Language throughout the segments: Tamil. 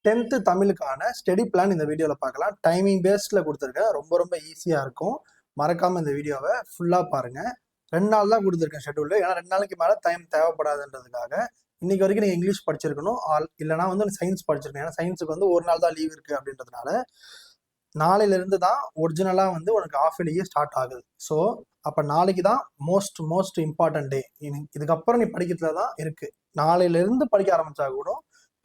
10th தமிழுக்கான ஸ்டடி பிளான் இந்த வீடியோவில் பார்க்கலாம். டைமிங் பேஸ்டில் கொடுத்துருக்கேன். ரொம்ப ரொம்ப ஈஸியாக இருக்கும். மறக்காமல் இந்த வீடியோவை ஃபுல்லாக பாருங்கள். 2 நாள் தான் கொடுத்துருக்கேன் ஷெட்யூல். ஏன்னா 2 நாளைக்கு மேலே டைம் தேவைப்படாதுன்றதுக்காக. இன்னைக்கு வரைக்கும் நீங்கள் இங்கிலீஷ் படிச்சிருக்கணும், இல்லைனா வந்து சயின்ஸ் படிச்சிருக்கணும். ஏன்னா சயின்ஸுக்கு வந்து ஒரு நாள் தான் லீவ் இருக்குது அப்படின்றதுனால நாளையிலேருந்து தான் ஒரிஜினலாக வந்து உனக்கு ஆஃப் இயர்லியே ஸ்டார்ட் ஆகுது. ஸோ அப்போ நாளைக்கு தான் மோஸ்ட் இம்பார்ட்டன்ட் டே. இதுக்கப்புறம் நீ படிக்கிறதுல தான் இருக்குது. நாளையிலேருந்து படிக்க ஆரம்பித்தா கூட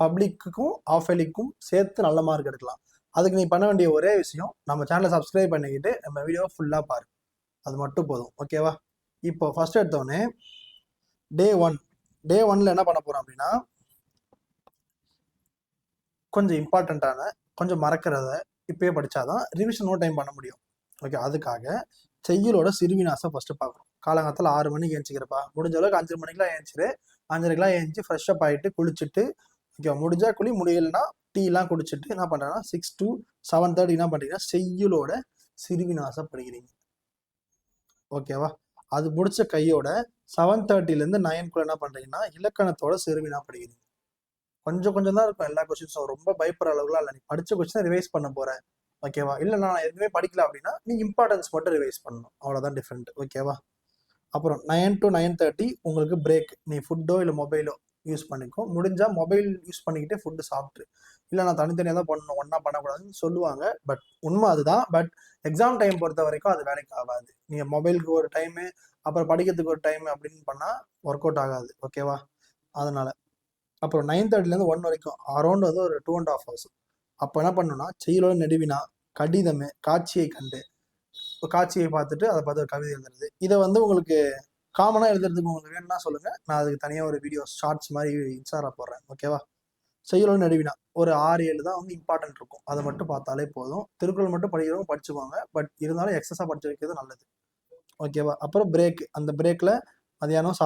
பப்ளிக்குக்கும் ஆஃப் இயர்லிக்கும் சேர்த்து நல்ல மார்க் எடுக்கலாம். அதுக்கு நீ பண்ண வேண்டிய ஒரே விஷயம், நம்ம சேனலை சப்ஸ்கிரைப் பண்ணிக்கிட்டு நம்ம வீடியோ ஃபுல்லாக பாரு. அது மட்டும் போதும். ஓகேவா? இப்போ ஃபர்ஸ்ட் எடுத்தோடனே டே 1 என்ன பண்ண போகிறோம் அப்படின்னா, கொஞ்சம் இம்பார்ட்டண்ட்டான, கொஞ்சம் மறக்கிறத இப்பயே படித்தாதான் ரிவிஷன் நோ டைம் பண்ண முடியும். ஓகே, அதுக்காக செய்யுளோட சிறுவினாசம் ஃபஸ்ட்டு பார்க்குறோம். காலங்காலத்தில் 6 மணிக்கு ஏஞ்சிக்கிறப்பா, முடிஞ்ச அளவுக்கு 5 மணிக்கெலாம் ஏஞ்சிரு. 5:30க்கெலாம் ஏஞ்சி ஃப்ரெஷ்ஷப் ஆகிட்டு குளிச்சுட்டு, ஓகே முடிஞ்சா குளி, முடியலைன்னா டீலாம் குடிச்சிட்டு என்ன பண்ணுறேன்னா 6 to 7:30 என்ன பண்ணுறீங்கன்னா செய்யுளோட சிறுவினாசம் படிக்கிறீங்க. ஓகேவா? அது முடிச்ச கையோட 7:30லேருந்து 9 என்ன பண்ணுறீங்கன்னா இலக்கணத்தோட சிறுவினா படிக்கிறீங்க. கொஞ்சம் தான் இருக்கும் எல்லா கொஸ்டின்ஸும். ரொம்ப பயப்படுற அளவுக்குலாம் இல்லை. நீ படித்த கொஸ்டினை ரிவைஸ் பண்ண போகிறேன். ஓகேவா? இல்லை நான் எதுவுமே படிக்கல அப்படின்னா நீ இம்பார்ட்டன்ஸ் மட்டும் ரிவைஸ் பண்ணணும். அவ்வளோதான் டிஃப்ரெண்ட். ஓகேவா? அப்புறம் 9 to 9:30 உங்களுக்கு பிரேக். நீ ஃபுட்டோ இல்லை மொபைலோ யூஸ் பண்ணிக்கும். முடிஞ்சால் மொபைல் யூஸ் பண்ணிக்கிட்டே ஃபுட்டு சாப்பிட்ரு. இல்லை நான் தனித்தனியாக தான் பண்ணணும், ஒன்றா பண்ணக்கூடாதுன்னு சொல்லுவாங்க. பட் உண்மை அதுதான். பட் எக்ஸாம் டைம் பொறுத்த வரைக்கும் அது வேலைக்கு ஆகாது. நீங்கள் மொபைலுக்கு ஒரு டைமு, அப்புறம் படிக்கிறதுக்கு ஒரு டைம் அப்படின்னு பண்ணால் ஒர்க் அவுட் ஆகாது. ஓகேவா? அதனால் அப்புறம் 9:30லேருந்து 1 வரைக்கும் அரௌண்ட் வந்து ஒரு 2.5 hours. அப்போ என்ன பண்ணணும்னா செய்யுளோட நெடுவினா, கடிதமே, காட்சியை கண்டு, காட்சியை பார்த்துட்டு அதை பார்த்து ஒரு கவிதை எழுதுறது. இதை வந்து உங்களுக்கு காமனாக எழுதுறதுக்கு உங்களுக்கு வேணும்னா சொல்லுங்கள். நான் அதுக்கு தனியாக ஒரு வீடியோ ஷார்ட்ஸ் மாதிரி இன்ஸ்டால போடுறேன். ஓகேவா? செய்யுளோட நெடுவினா ஒரு 6-7 தான் வந்து இம்பார்ட்டன்ட் இருக்கும். அதை மட்டும் பார்த்தாலே போதும். திருக்குறள் மட்டும் படிக்கிறவங்க படிச்சுக்கோங்க. பட் இருந்தாலும் எக்ஸஸாக படிச்சு வைக்கிறது நல்லது. ஓகேவா? அப்புறம் பிரேக். அந்த பிரேக்கில் மதியானம்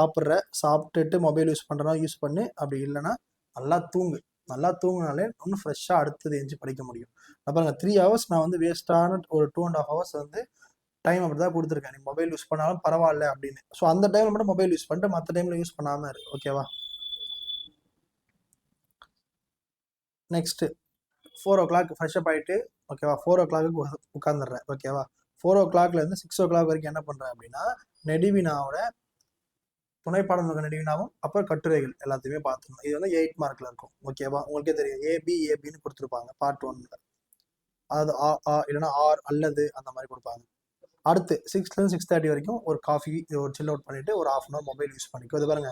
சாப்பிட்டுட்டு மொபைல் யூஸ் பண்ணுறனா யூஸ் பண்ணு. அப்படி இல்லைன்னா நல்லா தூங்குனாலே இன்னும் ஃப்ரெஷ்ஷாக அடுத்தது எஞ்சி படிக்க முடியும். அப்புறம் 3 hours நான் வந்து வேஸ்ட்டான ஒரு 2.5 hours வந்து டைம் அப்படி தான் கொடுத்துருக்கேன். நீ மொபைல் யூஸ் பண்ணாலும் பரவாயில்ல அப்படின்னு. ஸோ அந்த டைமில் மட்டும் மொபைல் யூஸ் பண்ணிட்டு மற்ற டைமில் யூஸ் பண்ணாமல் இரு. ஓகேவா? நெக்ஸ்ட்டு 4 o'clock ஃப்ரெஷ்ஷப் ஆகிட்டு, ஓகேவா, 4 o'clock உட்காந்துடுறேன். ஓகேவா? 4 o'clockலேருந்து 6 o'clock வரைக்கும் என்ன பண்ணுறேன் அப்படின்னா நெடுவினாவோட துணைப்பாடம் நெடுவினாவும் அப்புறம் கட்டுரைகள் எல்லாத்தையுமே பார்த்துக்கணும். இது வந்து 8 மார்க்கில் இருக்கும். ஓகேவா? உங்களுக்கே தெரியும், ஏபின்னு கொடுத்துருப்பாங்க பார்ட் 1ல. அதாவது இல்லைன்னா ஆர் அல்லது அந்த மாதிரி கொடுப்பாங்க. அடுத்து 6லேருந்து 6:30 வரைக்கும் ஒரு காஃபி, ஒரு சில் அவுட் பண்ணிட்டு ஒரு 1/2 hour மொபைல் யூஸ் பண்ணிக்கோ. இது பாருங்க,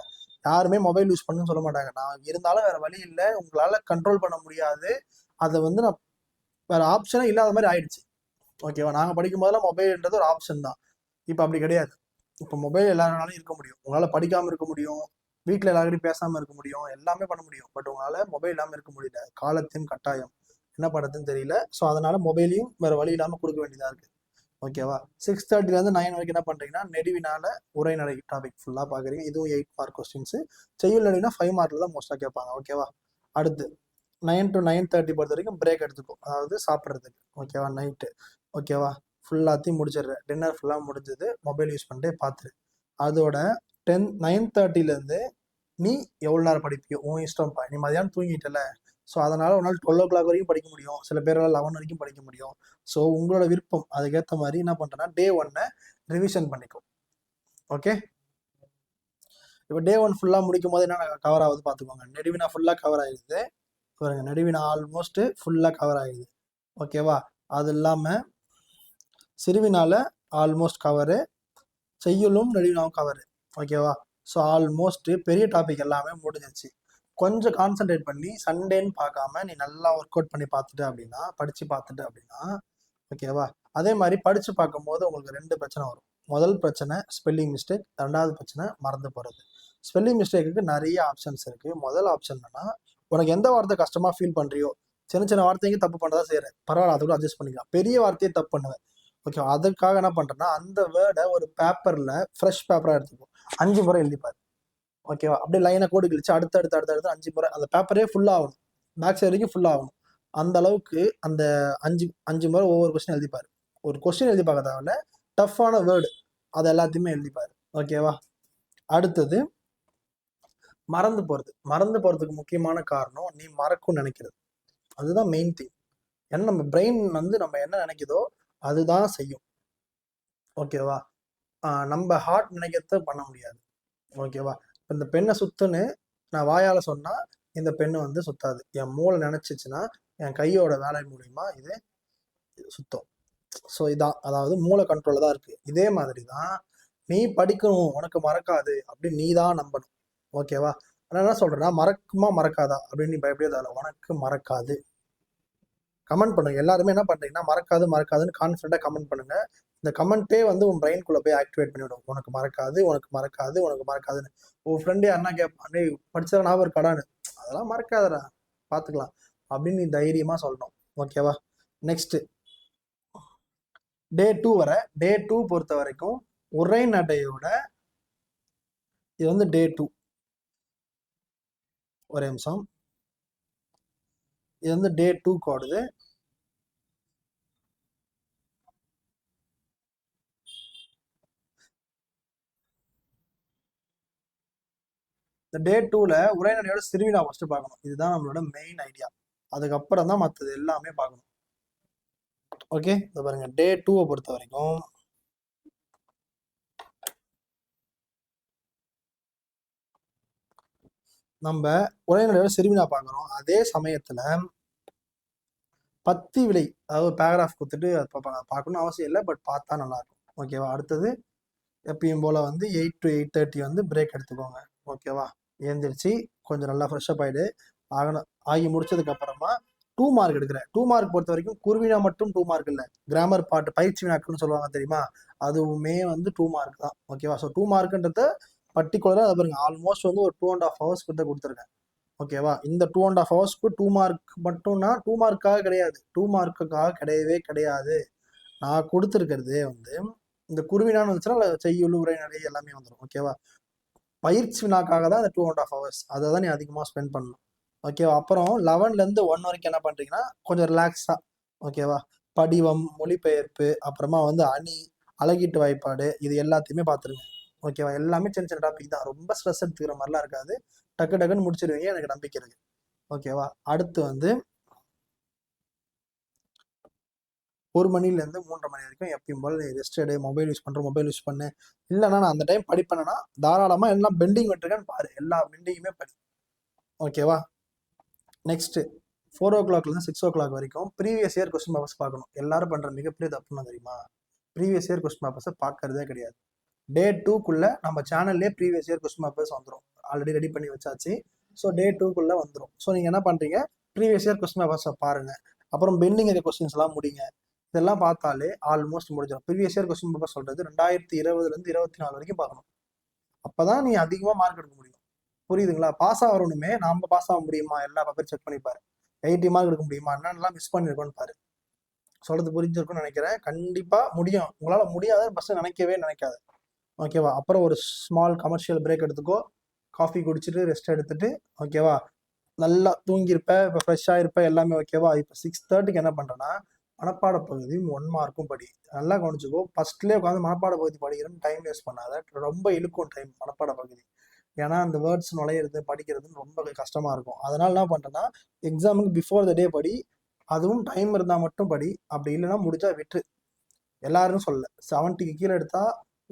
யாருமே மொபைல் யூஸ் பண்ணுன்னு சொல்ல மாட்டாங்க. நான் இருந்தாலும் வேற வழி இல்லை, உங்களால் கண்ட்ரோல் பண்ண முடியாது. அதை வந்து நான் வேற ஆப்ஷனே இல்லாத மாதிரி ஆயிடுச்சு. ஓகேவா? நாங்கள் படிக்கும் போதெல்லாம் மொபைல்ன்றது ஒரு ஆப்ஷன் தான். இப்போ அப்படி கிடையாது. இப்போ மொபைல் எல்லாருனாலும் இருக்க முடியும். உங்களால் படிக்காமல் இருக்க முடியும், வீட்டில் எல்லாருக்கிட்டையும் பேசாமல் இருக்க முடியும், எல்லாமே பண்ண முடியும். பட் உங்களால் மொபைல் இல்லாமல் இருக்க முடியல. காலத்தின் கட்டாயம் என்ன பண்ணுறதுன்னு தெரியல. ஸோ அதனால மொபைலையும் வேற வழி இல்லாமல் கொடுக்க வேண்டியதாக இருக்குது. ஓகேவா? 6:30லேருந்து 9 வரைக்கும் என்ன பண்ணுறீங்கன்னா நெடுவினால உரைநடை டாபிக் ஃபுல்லாக பார்க்குறீங்க. இதுவும் 8 மார்க் கொஸ்டின்ஸு. செய்யுள் நடைனா 5 மார்க்கில் தான் மோஸ்ட்டாக கேட்பாங்க. ஓகேவா? அடுத்து 9 to 9:30 பொறுத்த வரைக்கும் பிரேக் எடுத்துக்கும், அதாவது சாப்பிட்றதுக்கு. ஓகேவா? நைட்டு. ஓகேவா? ஃபுல்லாத்தையும் முடிச்சிடுறேன். டின்னர் ஃபுல்லாக முடிஞ்சது, மொபைல் யூஸ் பண்ணிட்டே பார்த்துரு. அதோட 9:30லேருந்து நீ எவ்வளோ நேரம் படிப்பியோ உன் இஷ்டம்ப்பா. நீ மதியானம் தூங்கிட்டல, ஸோ அதனால் உன்னால் 12 o'clock வரைக்கும் படிக்க முடியும். சில பேரால் 11 வரைக்கும் படிக்க முடியும். ஸோ உங்களோட விருப்பம். அதுக்கேற்ற மாதிரி என்ன பண்ணுறேன்னா டே 1 ரிவிஷன் பண்ணிக்கும். ஓகே, இப்போ டே 1 ஃபுல்லாக முடிக்கும் போது என்ன கவர் ஆகுது பார்த்துக்கோங்க. நெடுவினா ஃபுல்லாக கவர் ஆகிடுது. பாருங்க, நெடுவினா ஆல்மோஸ்ட் ஃபுல்லாக கவர் ஆகிடுது. ஓகேவா? அது இல்லாமல் சிறுவினால ஆல்மோஸ்ட் கவரு, செய்யுளும் நெடுவினாவும் கவரு. ஓகேவா? ஸோ ஆல்மோஸ்ட் பெரிய டாபிக் எல்லாமே முடிஞ்சிச்சு. கொஞ்சம் கான்சென்ட்ரேட் பண்ணி சண்டேன்னு பார்க்காம நீ நல்லா ஒர்க் அவுட் பண்ணி பார்த்துட்டு அப்படின்னா, படித்து பார்த்துட்டு அப்படின்னா, ஓகேவா? அதே மாதிரி படித்து பார்க்கும்போது உங்களுக்கு 2 பிரச்சனை வரும். முதல் பிரச்சனை ஸ்பெல்லிங் மிஸ்டேக், 2வது பிரச்சனை மறந்து போகிறது. ஸ்பெல்லிங் மிஸ்டேக்குக்கு நிறைய ஆப்ஷன்ஸ் இருக்குது. முதல் ஆப்ஷன் என்னன்னா, உனக்கு எந்த வார்த்தை கஷ்டமாக ஃபீல் பண்ணுறியோ, சின்ன வார்த்தைக்கு தப்பு பண்ணுறதா செய்கிறேன், பரவாயில்ல, அதை கூட அட்ஜஸ்ட் பண்ணிக்கலாம். பெரிய வார்த்தையை தப்பு பண்ணுவேன். ஓகே, அதுக்காக என்ன பண்ணுறேன்னா அந்த வேர்டை ஒரு பேப்பரில் ஃப்ரெஷ் பேப்பராக எடுத்துக்கும், 5 முறை எழுதிப்பார். ஓகேவா? அப்படியே லைனை கோடு கிழிச்சு அடுத்தடுத்து 5 முறை அந்த பேப்பரே ஃபுல்லாகணும், பேக் சைடு வரைக்கும் ஃபுல்லாகணும். அந்த அளவுக்கு அந்த 5 முறை ஒவ்வொரு கொஸ்டின் எழுதிப்பார். ஒரு கொஸ்டின் எழுதி பார்க்க தேவையில்ல, டஃப்பான வேர்டு அதை எல்லாத்தையுமே எழுதிப்பார். ஓகேவா? அடுத்தது மறந்து போகிறதுக்கு முக்கியமான காரணம் நீ மறக்கும்னு நினைக்கிறது. அதுதான் மெயின் திங். ஏன்னா நம்ம பிரெயின் வந்து நம்ம என்ன நினைக்குதோ அதுதான் செய்யும். ஓகேவா? நம்ம ஹார்ட் நினைக்கிறத பண்ண முடியாது. ஓகேவா? இந்த பெண்ணை சுத்துன்னு நான் வாயால சொன்னா இந்த பெண்ணு வந்து சுத்தாது. என் மூளை நினைச்சிச்சுன்னா என் கையோட வேலை மூலியமா இது சுத்தம். ஸோ இதான், அதாவது மூளை கண்ட்ரோல்ல தான் இருக்கு. இதே மாதிரி தான் நீ படிக்கணும் உனக்கு மறக்காது அப்படின்னு நீ தான் நம்பணும். ஓகேவா? நான் என்ன சொல்றேன்னா, மறக்குமா மறக்காதா அப்படின்னு நீ பயப்படியதால உனக்கு மறக்காது. கமெண்ட் பண்ணுங்க. எல்லாருமே என்ன பண்றீங்கன்னா மறக்காது மறக்காதுன்னு கான்ஃபிடண்டா கமெண்ட் பண்ணுங்க. இந்த கமெண்ட்டே வந்து உன் பிரெயின்குள்ள போய் ஆக்டிவேட் பண்ணிவிடும். உனக்கு மறக்காது உனக்கு மறக்காது உனக்கு மறக்காதுன்னு. உன் ஃப்ரெண்டு யாருன்னா கேட்பான், டேய் படிச்சா ஞாபகம் இருக்காடான்னு. அதெல்லாம் மறக்காதடா, பார்த்துக்கலாம் அப்படின்னு நீ தைரியமா சொல்லணும். ஓகேவா? நெக்ஸ்ட் டே 2 வர. டே 2 பொறுத்த வரைக்கும் உரைநடையோட இது வந்து டே 2. ஒரே நிமிஷம். இது வந்து டே 2 ஓடுது. இந்த டே 2ல உரைநடையோட சிறுவினா ஃபர்ஸ்ட் பார்க்கணும். இதுதான் நம்மளோட மெயின் ஐடியா. அதுக்கப்புறம் தான் மற்றது எல்லாமே பார்க்கணும். ஓகே, இதை பாருங்க. டே 2 பொறுத்த வரைக்கும் நம்ம உரைநடையோட சிறுவினா பார்க்குறோம். அதே சமயத்துல பத்தி விலை, அதாவது பேராகிராஃப் கொடுத்துட்டு பார்க்கணும்னு அவசியம் இல்லை, பட் பார்த்தா நல்லா இருக்கும். ஓகேவா? அடுத்தது எப்பயும் போல வந்து 8 to 8:30 வந்து பிரேக் எடுத்துக்கோங்க. ஓகேவா? எழுந்திரிச்சு கொஞ்சம் நல்லா ஃப்ரெஷ்அப் ஆகிடு. ஆகி முடிச்சதுக்கு அப்புறமா 2 மார்க் எடுக்கிறேன். 2 மார்க் பொறுத்த வரைக்கும் குருவினா மட்டும் 2 மார்க் இல்லை, கிராமர் பாட்டு பயிற்சி வினாக்கள்னு சொல்லுவாங்க தெரியுமா, அதுவுமே வந்து 2 மார்க் தான். ஓகேவா? ஸோ 2 மார்க்குன்றத பர்டிகுலராக அதை பாருங்க, ஆல்மோஸ்ட் வந்து ஒரு 2.5 hours கிட்ட கொடுத்துருக்கேன். ஓகேவா? இந்த 2.5 ஹவர்ஸ்க்கு 2 மார்க் மட்டும்னா 2 மார்க்காக கிடையாது, 2 மார்க்குக்காக கிடையவே கிடையாது. நான் கொடுத்துருக்கிறதே வந்து இந்த குருவினான்னு வந்துச்சுன்னா செய்யுள் உரைநடை எல்லாமே வந்துடும். ஓகேவா? பயிற்சி வினாக்காக தான் இந்த 2.5 hours, அதை தான் நீ அதிகமாக ஸ்பெண்ட் பண்ணணும். ஓகேவா? அப்புறம் 11லேருந்து 1 வரைக்கும் என்ன பண்ணுறீங்கன்னா கொஞ்சம் ரிலாக்ஸாக. ஓகேவா? படிவம், மொழிபெயர்ப்பு, அப்புறமா வந்து அணி, அழகீட்டு வாய்ப்பாடு, இது எல்லாத்தையுமே பார்த்துருங்க. ஓகேவா? எல்லாமே சின்ன சின்ன டாபிக் தான், ரொம்ப ஸ்ட்ரெஸ் எடுத்துக்கிற மாதிரிலாம் இருக்காது. டக்கு டக்குன்னு முடிச்சிருவீங்க, எனக்கு நம்பிக்கை இருக்கு. ஓகேவா? அடுத்து வந்து 1 மணிலேருந்து 3:30 மணி வரைக்கும் எப்பயும் போல நீ ரெஸ்ட் எடு. மொபைல் யூஸ் பண்ணுற மொபைல் யூஸ் பண்ணு. இல்லைன்னா நான் அந்த டைம் படிப்பேன்னா தாராளமாக எல்லாம் பெண்டிங் விட்டுருக்கேன்னு பாரு, எல்லா பெண்டிங்குமே படி. ஓகேவா? நெக்ஸ்ட் 4 o'clockலேருந்து 6 o'clock வரைக்கும் ப்ரீவியஸ் இயர் கொஸ்டின் பேப்பர்ஸ் பார்க்கணும். எல்லாரும் பண்ணுற மிகப்பெரிய தப்புன்னு தெரியுமா, ப்ரீவியஸ் இயர் கொஸ்டின் பேப்பர்ஸை பார்க்கறதே கிடையாது. டே 2க்குள்ள நம்ம சேனல்லே ப்ரீவியஸ் இயர் கொஸ்டின் பேப்பர்ஸ் வந்துடும். ஆல்ரெடி ரெடி பண்ணி வச்சாச்சு. ஸோ டே 2க்குள்ள வந்துடும். ஸோ நீங்கள் என்ன பண்ணுறீங்க, ப்ரீவியஸ் இயர் கொஸ்டின் பேப்பர்ஸை பாருங்க. அப்புறம் பெண்டிங் இருக்க கொஸ்டின்ஸ்லாம் முடிங்க. இதெல்லாம் பார்த்தாலே ஆல்மோஸ்ட் முடிஞ்சிடும். ப்ரீவியஸ் இயர் கொஸ்டின் பேப்பர் சொல்றது 2020லேருந்து 24 வரைக்கும் பார்க்கணும். அப்பதான் நீ அதிகமாக மார்க் எடுக்க முடியும். புரியுதுங்களா? பாஸ் ஆகணுமே, நாம பாஸ் ஆக முடியுமா, எல்லா பேப்பரும் செக் பண்ணி பாரு. 80 மார்க் எடுக்க முடியுமா, என்னென்னலாம் மிஸ் பண்ணிருக்கோன்னு பாரு. சொல்றது புரிஞ்சிருக்கும்னு நினைக்கிறேன். கண்டிப்பா முடியும். உங்களால முடியாத ஃபர்ஸ்ட் நினைக்கவே நினைக்காது. ஓகேவா? அப்புறம் ஒரு ஸ்மால் கமர்ஷியல் பிரேக் எடுத்துக்கோ. காஃபி குடிச்சிட்டு ரெஸ்ட் எடுத்துட்டு, ஓகேவா, நல்லா தூங்கியிருப்ப, இப்போ ஃப்ரெஷ்ஷாக இருப்ப, எல்லாமே ஓகேவா. இப்போ 6:30க்கு என்ன பண்ணுறேன்னா மனப்பாட பகுதி 1 மார்க்கும் படி. நல்லா கவனிச்சுக்கோ. ஃபர்ஸ்ட்லேயே உட்காந்து மனப்பாட பகுதி படிக்கிறேன்னு டைம் வேஸ்ட் பண்ணாத. ரொம்ப இழுக்கும் டைம் மனப்பாட பகுதி. ஏன்னா அந்த வேர்ட்ஸ் நுழையிறது படிக்கிறதுன்னு ரொம்ப கஷ்டமா இருக்கும். அதனால என்ன பண்ணுறேன்னா எக்ஸாமுக்கு பிஃபோர் த டே படி. அதுவும் டைம் இருந்தால் மட்டும் படி. அப்படி இல்லைன்னா முடிஞ்சா விட்டு. எல்லாரும் சொல்லல, 70க்கு கீழே எடுத்தா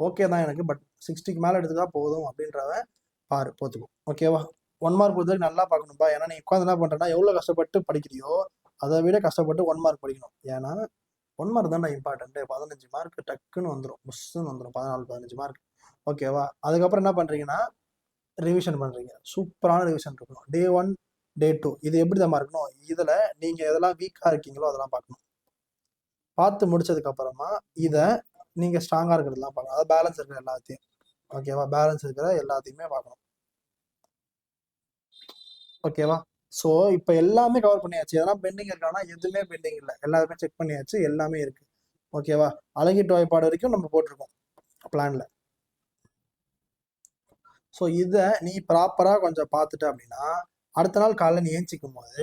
ஓகே தான் எனக்கு, பட் 60க்கு மேலே எடுத்துக்கா போதும் அப்படின்றவன் பாரு, போத்துக்கும். ஓகேவா? 1 மார்க் பொறுத்தவரைக்கும் நல்லா பார்க்கணும்பா. ஏன்னா நீ உட்காந்து என்ன பண்ணுறேன்னா எவ்வளோ கஷ்டப்பட்டு படிக்கிறியோ அதை விட கஷ்டப்பட்டு 1 மார்க் படிக்கணும். ஏன்னா 1 மார்க் தான்டா இம்பார்ட்டன்ட்டு. 15 மார்க் டக்குன்னு வந்துடும், புஷ்ஷுன்னு வந்துடும். 14-15 மார்க். ஓகேவா? அதுக்கப்புறம் என்ன பண்ணுறீங்கன்னா ரிவிஷன் பண்ணுறீங்க. சூப்பரான ரிவிஷன் இருக்கணும். டே 1 டே 2 இது எப்படி தான் இருக்கணும். இதில் நீங்கள் எதெல்லாம் வீக்காக இருக்கீங்களோ அதெல்லாம் பார்க்கணும். பார்த்து முடிச்சதுக்கு அப்புறமா இதை நீங்கள் ஸ்ட்ராங்காக இருக்கிறதுலாம் பார்க்கணும். அதாவது பேலன்ஸ் இருக்கிற எல்லாத்தையும். ஓகேவா? பேலன்ஸ் இருக்கிற எல்லாத்தையுமே பார்க்கணும். ஓகேவா? ஸோ இப்போ எல்லாமே கவர் பண்ணியாச்சு. எதெல்லாம் பெண்டிங் இருக்கானா, எதுவுமே பெண்டிங் இல்லை, எல்லாருமே செக் பண்ணியாச்சு, எல்லாமே இருக்கு. ஓகேவா? அழகீட்டு வாய்ப்பாடு வரைக்கும் நம்ம போட்டிருக்கோம் பிளான்ல. ஸோ இதை நீ ப்ராப்பராக கொஞ்சம் பார்த்துட்ட அப்படின்னா அடுத்த நாள் காலைல நீ ஏஞ்சிக்கும் போது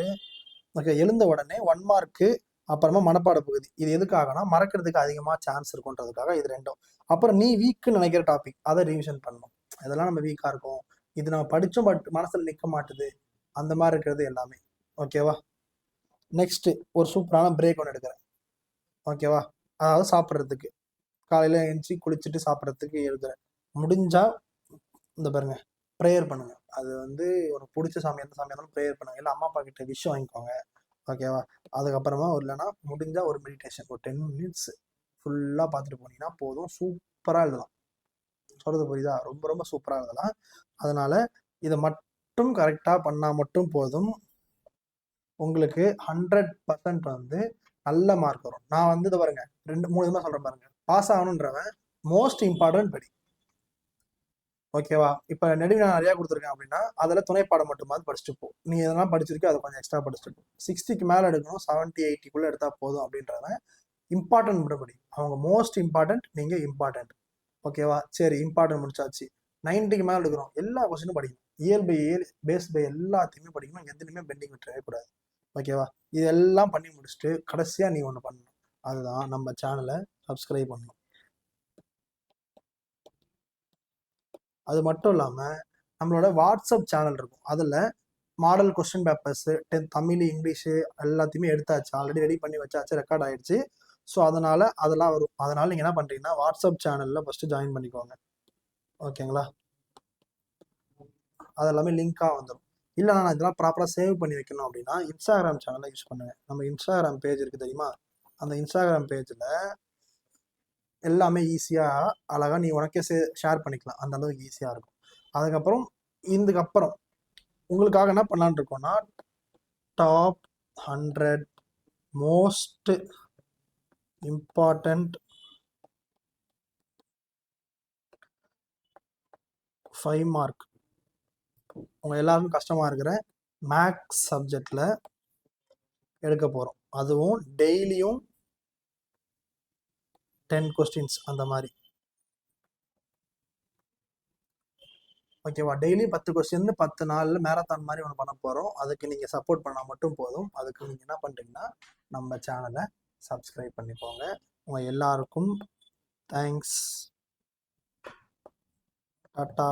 ஓகே, எழுந்த உடனே 1 மார்க்கு, அப்புறமா மனப்பாட பகுதி. இது எதுக்காகனா மறக்கிறதுக்கு அதிகமாக சான்ஸ் இருக்குன்றதுக்காக இது ரெண்டும். அப்புறம் நீ வீக்குன்னு நினைக்கிற டாபிக் அதை ரிவிஷன் பண்ணணும். இதெல்லாம் நம்ம வீக்காக இருக்கும், இது நம்ம படித்தோம் பட் மனசில் நிற்க மாட்டுது, அந்த மாதிரி இருக்கிறது எல்லாமே. ஓகேவா? நெக்ஸ்ட் ஒரு சூப்பரான பிரேக் ஒன்று எடுக்கிறேன். ஓகேவா? அதாவது சாப்பிட்றதுக்கு காலையில் எழுந்துச்சி குளிச்சுட்டு சாப்பிட்றதுக்கு எழுதுறேன். முடிஞ்சால் இந்த பாருங்க ப்ரேயர் பண்ணுங்க. அது வந்து உனக்கு பிடிச்ச சாமி எந்த சாமியாக இருந்தாலும் ப்ரேயர் பண்ணுங்க. இல்லை அம்மா அப்பா கிட்ட விஷ் வாங்கிக்கோங்க. ஓகேவா? அதுக்கப்புறமா இல்லைன்னா முடிஞ்சால் ஒரு மெடிடேஷன் ஒரு 10 minutes ஃபுல்லாக பார்த்துட்டு போனீங்கன்னா போதும். சூப்பராக எழுதலாம். சொல்கிறது புரியுதா? ரொம்ப ரொம்ப சூப்பராக எழுதலாம். அதனால் இதை மட்டும் கரெக்டாக பண்ணால் மட்டும் போதும். உங்களுக்கு 100% வந்து நல்ல மார்க் வரும். நான் வந்து இதை பாருங்க 2-3 விதமாக சொல்கிறேன் பாருங்க. பாஸ் ஆகணுன்றவன் மோஸ்ட் இம்பார்ட்டன்ட் படி. ஓகேவா? இப்போ நெடுவி நான் நிறையா கொடுத்துருக்கேன் அப்படின்னா அதில் துணைப்பாடம் மட்டுமாவது படிச்சுட்டு போ. நீ எதெல்லாம் படிச்சிருக்கோ அதை கொஞ்சம் எக்ஸ்ட்ரா படிச்சுட்டு போ. 60க்கு மேலே எடுக்கணும், 70 80க்குள்ளே எடுத்தால் போதும் அப்படின்றவன் இம்பார்ட்டன்ட் படி. அவங்க மோஸ்ட் இம்பார்ட்டன்ட், நீங்கள் இம்பார்ட்டன்ட். ஓகேவா? சரி, இம்பார்ட்டன்ட் முடிச்சாச்சு. 90க்கு மேலே எடுக்கிறோம், எல்லா கொஸ்டினும் படிக்கணும். இயல் பை இயல் பேஸ் பை எல்லாத்தையுமே படிக்கணும். எதுலையுமே பெண்டிங் விட்டுறவே கூடாது. ஓகேவா? இதெல்லாம் பண்ணி முடிச்சுட்டு கடைசியாக நீ ஒன்று பண்ணணும். அதுதான் நம்ம சேனலை சப்ஸ்கிரைப் பண்ணணும். அது மட்டும் இல்லாமல் நம்மளோட வாட்ஸ்அப் சேனல் இருக்கும். அதில் model question papers Tamil English எல்லாத்தையுமே எடுத்தாச்சு. ஆல்ரெடி ரெடி பண்ணி வச்சாச்சு, ரெக்கார்ட் ஆகிடுச்சு. ஸோ அதனால் அதெல்லாம் வரும். அதனால் நீங்கள் என்ன பண்ணுறீங்கன்னா வாட்ஸ்அப் சேனலில் ஃபஸ்ட்டு ஜாயின் பண்ணிக்கோங்க. ஓகேங்களா? அதெல்லாமே லிங்காக வந்துடும். இல்லை நான் இதெல்லாம் ப்ராப்பராக சேவ் பண்ணி வைக்கணும் அப்படின்னா இன்ஸ்டாகிராம் சேனலை யூஸ் பண்ணுங்கள். நம்ம இன்ஸ்டாகிராம் பேஜ் இருக்குது தெரியுமா? அந்த இன்ஸ்டாகிராம் பேஜில் எல்லாமே ஈஸியாக அழகாக நீ உனக்கே ஷேர் பண்ணிக்கலாம். அந்த அளவுக்கு ஈஸியாக இருக்கும். அதுக்கப்புறம் இதுக்கப்புறம் உங்களுக்காக என்ன பண்ணலான்னு இருக்கோம்னா டாப் 100 மோஸ்ட் இம்பார்ட்டன்ட் 5 மார்க் உங்கள் எல்லாருக்கும் கஷ்டமாக இருக்கிற மேக்ஸ் சப்ஜெக்டில் எடுக்க போகிறோம். அதுவும் டெய்லியும் 10 கொஸ்டின்ஸ் அந்த மாதிரி. ஓகேவா? டெய்லி 10 கொஸ்டின் 10 நாளில் மேரத்தான் மாதிரி ஒன்று பண்ண போகிறோம். அதுக்கு நீங்கள் சப்போர்ட் பண்ணால் மட்டும் போதும். அதுக்கு நீங்கள் என்ன பண்ணுறீங்கன்னா நம்ம சேனலை சப்ஸ்கிரைப் பண்ணிக்கோங்க. உங்கள் எல்லாருக்கும் தேங்க்ஸ். டாட்டா.